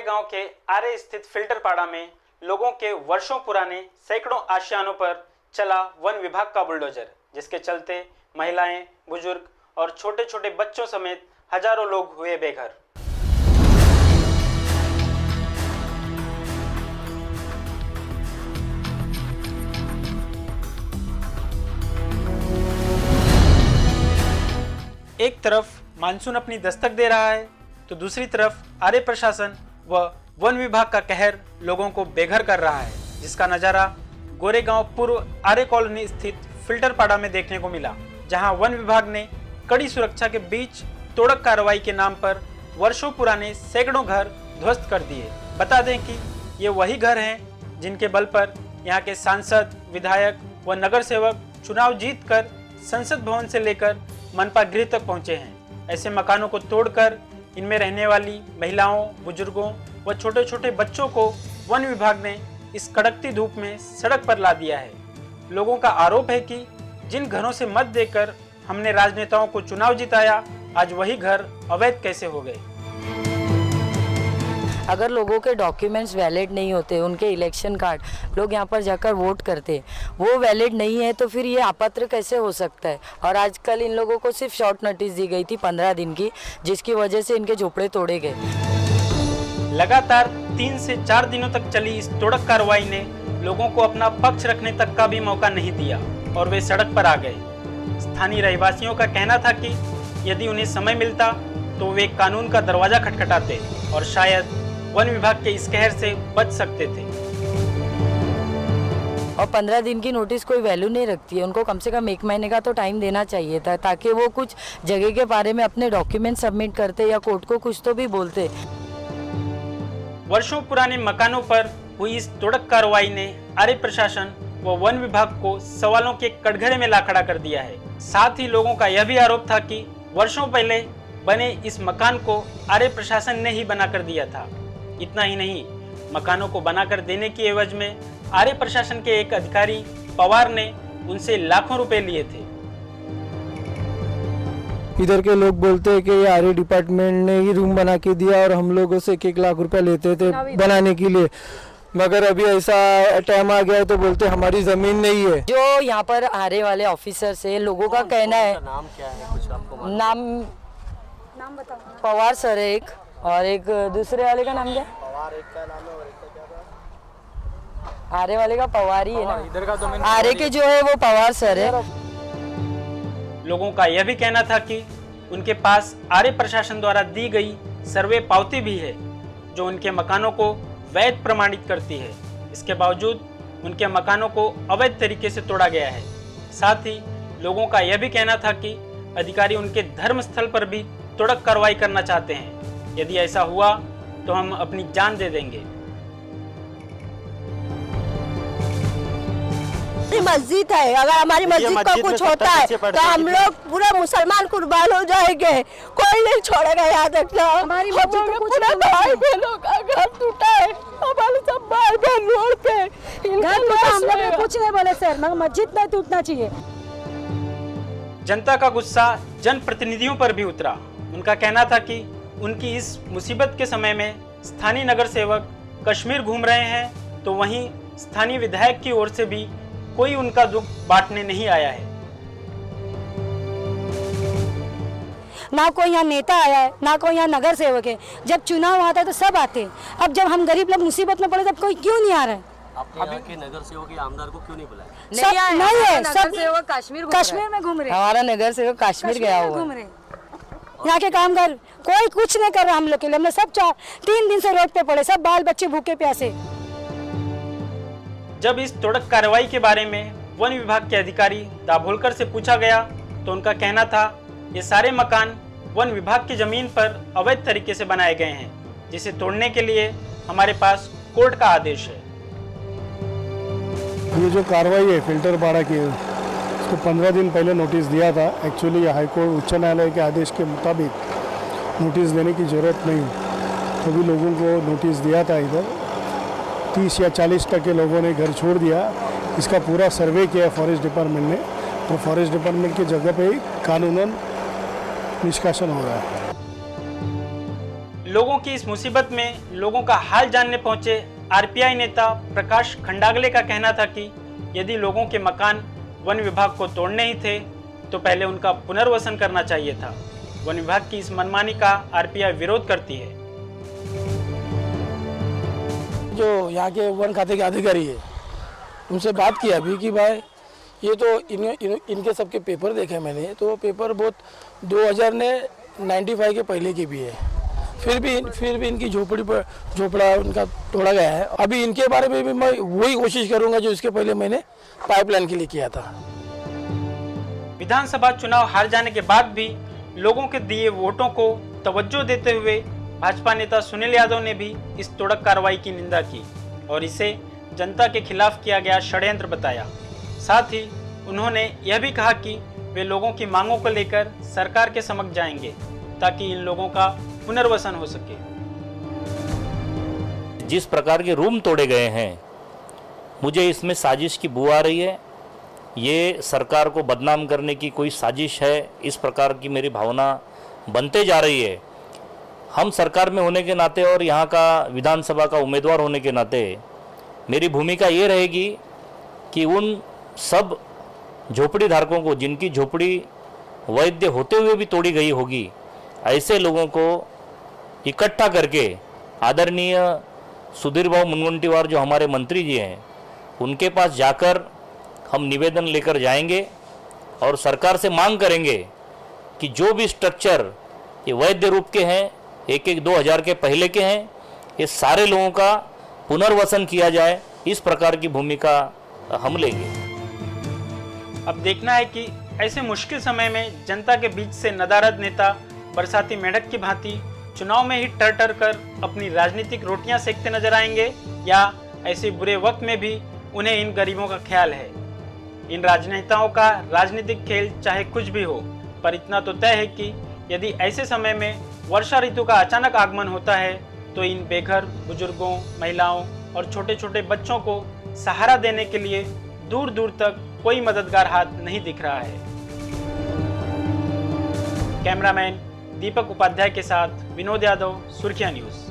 गांव के आरे स्थित फिल्टरपाड़ा में लोगों के वर्षों पुराने सैकड़ों आशियानों पर चला वन विभाग का बुलडोजर, जिसके चलते महिलाएं, बुजुर्ग और छोटे छोटे बच्चों समेत हजारों लोग हुए बेघर। एक तरफ मानसून अपनी दस्तक दे रहा है तो दूसरी तरफ आरे प्रशासन व वन विभाग का कहर लोगों को बेघर कर रहा है, जिसका नजारा गोरेगांव पूर्व आरे कॉलोनी स्थित फिल्टरपाड़ा में देखने को मिला, जहां वन विभाग ने कड़ी सुरक्षा के बीच तोड़क कार्रवाई के नाम पर वर्षों पुराने सैकड़ों घर ध्वस्त कर दिए। बता दें कि ये वही घर हैं जिनके बल पर यहाँ के सांसद, विधायक व नगर सेवक चुनाव जीतकर संसद भवन से लेकर मनपा गृह तक पहुंचे हैं। ऐसे मकानों को तोड़कर इनमें रहने वाली महिलाओं, बुजुर्गों व छोटे छोटे बच्चों को वन विभाग ने इस कड़कती धूप में सड़क पर ला दिया है। लोगों का आरोप है कि जिन घरों से मत देकर हमने राजनेताओं को चुनाव जिताया, आज वही घर अवैध कैसे हो गए। अगर लोगों के डॉक्यूमेंट्स वैलिड नहीं होते, उनके इलेक्शन कार्ड लोग यहाँ पर जाकर वोट करते, वो वैलिड नहीं है तो फिर ये अपात्र कैसे हो सकता है। और आजकल इन लोगों को सिर्फ शॉर्ट नोटिस दी गई थी 15 दिन की, जिसकी वजह से इनके झोपड़े तोड़े गए। लगातार 3 से 4 दिनों तक चली इस तोड़क कार्रवाई ने लोगों को अपना पक्ष रखने तक का भी मौका नहीं दिया और वे सड़क पर आ गए। स्थानीय रहवासियों का कहना था कि यदि उन्हें समय मिलता तो वे कानून का दरवाजा खटखटाते और शायद वन विभाग के इस कहर से बच सकते थे। और 15 दिन की नोटिस कोई वैल्यू नहीं रखती है, उनको कम से कम 1 महीने का तो टाइम देना चाहिए था, ताकि वो कुछ जगह के बारे में अपने डॉक्यूमेंट सबमिट करते या कोर्ट को कुछ तो भी बोलते। वर्षों पुराने मकानों पर हुई इस तोड़क कार्रवाई ने आरे प्रशासन व वन विभाग को सवालों के कटघरे में ला खड़ा कर दिया है। साथ ही लोगों का यह भी आरोप था कि वर्षों पहले बने इस मकान को आरे प्रशासन ने ही बनाकर दिया था। इतना ही नहीं, मकानों को बनाकर देने की एवज में आरे प्रशासन के एक अधिकारी पवार ने उनसे लाखों रुपए लिए थे। इधर के लोग बोलते हैं कि ये आरे डिपार्टमेंट ने ही रूम बना के दिया और हम लोगों से 1 लाख रुपए लेते थे बनाने के लिए, मगर अभी ऐसा टाइम आ गया है तो बोलते हमारी जमीन नहीं है। जो यहाँ पर आरे वाले ऑफिसर से लोगों का कहना है, नाम क्या है, कुछ आपको नाम बताओ। पवार सर है एक, और एक दूसरे वाले का नाम क्या? पवार एक का नाम है और एक का क्या था? आरे वाले का पवार ही है ना, इधर का तो आरे के जो है वो पवार सर है। लोगों का यह भी कहना था कि उनके पास आरे प्रशासन द्वारा दी गई सर्वे पावती भी है, जो उनके मकानों को वैध प्रमाणित करती है। इसके बावजूद उनके मकानों को अवैध तरीके से तोड़ा गया है। साथ ही लोगों का यह भी कहना था कि अधिकारी उनके धर्म स्थल पर भी तोड़क कार्रवाई करना चाहते हैं। यदि ऐसा हुआ तो हम अपनी जान दे देंगे। मस्जिद है, अगर हमारी मस्जिद को कुछ होता है तो हम लोग पूरा मुसलमान कुर्बान हो जाएंगे, कोई नहीं छोड़ेगा। याद रखना, हमारी मस्जिद में पूरा भाई बहनों का घर टूटा है, हमारे सब भाई बहन रोड पे घर टूटा। हम लोग कुछ नहीं बोले सर, मगर मस्जिद नहीं टूटना चाहिए। जनता का गुस्सा जनप्रतिनिधियों पर भी उतरा। उनका कहना था कि उनकी इस मुसीबत के समय में स्थानीय नगर सेवक कश्मीर घूम रहे हैं, तो वहीं स्थानीय विधायक की ओर से भी कोई उनका दुख बांटने नहीं आया है। ना कोई यहाँ नेता आया है, ना कोई यहाँ नगर सेवक है। जब चुनाव आता है तो सब आते हैं, अब जब हम गरीब लोग मुसीबत में पड़े तब कोई क्यों नहीं आ रहा है? आपके यहाँ के नगर सेवक या आमदार को क्यों नहीं बुलाया? नहीं है, सब सेवक कश्मीर में घूम रहे, हमारा नगर सेवक कश्मीर गया हुआ घूम रहे। यहाँ के कामगार कोई कुछ नहीं कर रहा हम लोग के लिए। हमने सब 3 दिन से रोड पे पड़े, सब बाल बच्चे भूखे प्यासे। जब इस तोड़क कार्रवाई के बारे में वन विभाग के अधिकारी दाभोलकर से पूछा गया तो उनका कहना था, ये सारे मकान वन विभाग की जमीन पर अवैध तरीके से बनाए गए हैं, जिसे तोड़ने के लिए हमारे पास कोर्ट का आदेश है। ये जो कार्रवाई है फिल्टरपाड़ा की, इसको 15 दिन पहले नोटिस दिया था। एक्चुअली हाईकोर्ट उच्च न्यायालय के आदेश के मुताबिक नोटिस देने की ज़रूरत नहीं, तो भी लोगों को नोटिस दिया था। इधर 30 या 40% लोगों ने घर छोड़ दिया। इसका पूरा सर्वे किया फॉरेस्ट डिपार्टमेंट ने, तो फॉरेस्ट डिपार्टमेंट की जगह पे ही कानूनन निष्कासन हो रहा है। लोगों की इस मुसीबत में लोगों का हाल जानने पहुंचे आरपीआई नेता प्रकाश खंडागले का कहना था कि यदि लोगों के मकान वन विभाग को तोड़ने ही थे तो पहले उनका पुनर्वसन करना चाहिए था। वन विभाग की इस मनमानी का आरपीआई विरोध करती है। जो यहाँ के वन खाते के अधिकारी है उनसे बात किया अभी कि भाई ये तो इनके सबके पेपर देखे मैंने, तो पेपर बहुत 2095 के पहले के भी है, फिर भी इनकी झोपड़ा उनका तोड़ा गया है। अभी इनके बारे में भी मैं वही कोशिश करूंगा जो इसके पहले मैंने पाइपलाइन के लिए किया था। विधानसभा चुनाव हार जाने के बाद भी लोगों के दिए वोटों को तवज्जो देते हुए भाजपा नेता सुनील यादव ने भी इस तोड़क कार्रवाई की निंदा की और इसे जनता के खिलाफ किया गया षड्यंत्र बताया। साथ ही उन्होंने यह भी कहा कि वे लोगों की मांगों को लेकर सरकार के समक्ष जाएंगे ताकि इन लोगों का पुनर्वसन हो सके। जिस प्रकार के रूम तोड़े गए हैं, मुझे इसमें साजिश की बू आ रही है। ये सरकार को बदनाम करने की कोई साजिश है, इस प्रकार की मेरी भावना बनते जा रही है। हम सरकार में होने के नाते और यहाँ का विधानसभा का उम्मीदवार होने के नाते मेरी भूमिका ये रहेगी कि उन सब झोपड़ी धारकों को जिनकी झोपड़ी वैध होते हुए भी तोड़ी गई होगी, ऐसे लोगों को इकट्ठा करके आदरणीय सुधीर भाऊ मुनगंटीवार जो हमारे मंत्री जी हैं उनके पास जाकर हम निवेदन लेकर जाएंगे और सरकार से मांग करेंगे कि जो भी स्ट्रक्चर ये वैध रूप के हैं, 2000 के पहले के हैं, ये सारे लोगों का पुनर्वसन किया जाए। इस प्रकार की भूमिका हम लेंगे। अब देखना है कि ऐसे मुश्किल समय में जनता के बीच से नदारद नेता बरसाती मेंढक की भांति चुनाव में ही टर कर अपनी राजनीतिक रोटियां सेकते नजर आएंगे या ऐसे बुरे वक्त में भी उन्हें इन गरीबों का ख्याल है। इन राजनेताओं का राजनीतिक खेल चाहे कुछ भी हो, पर इतना तो तय है कि यदि ऐसे समय में वर्षा ऋतु का अचानक आगमन होता है तो इन बेघर बुजुर्गों, महिलाओं और छोटे छोटे बच्चों को सहारा देने के लिए दूर दूर तक कोई मददगार हाथ नहीं दिख रहा है। कैमरामैन दीपक उपाध्याय के साथ विनोद यादव, सुर्खियां न्यूज़।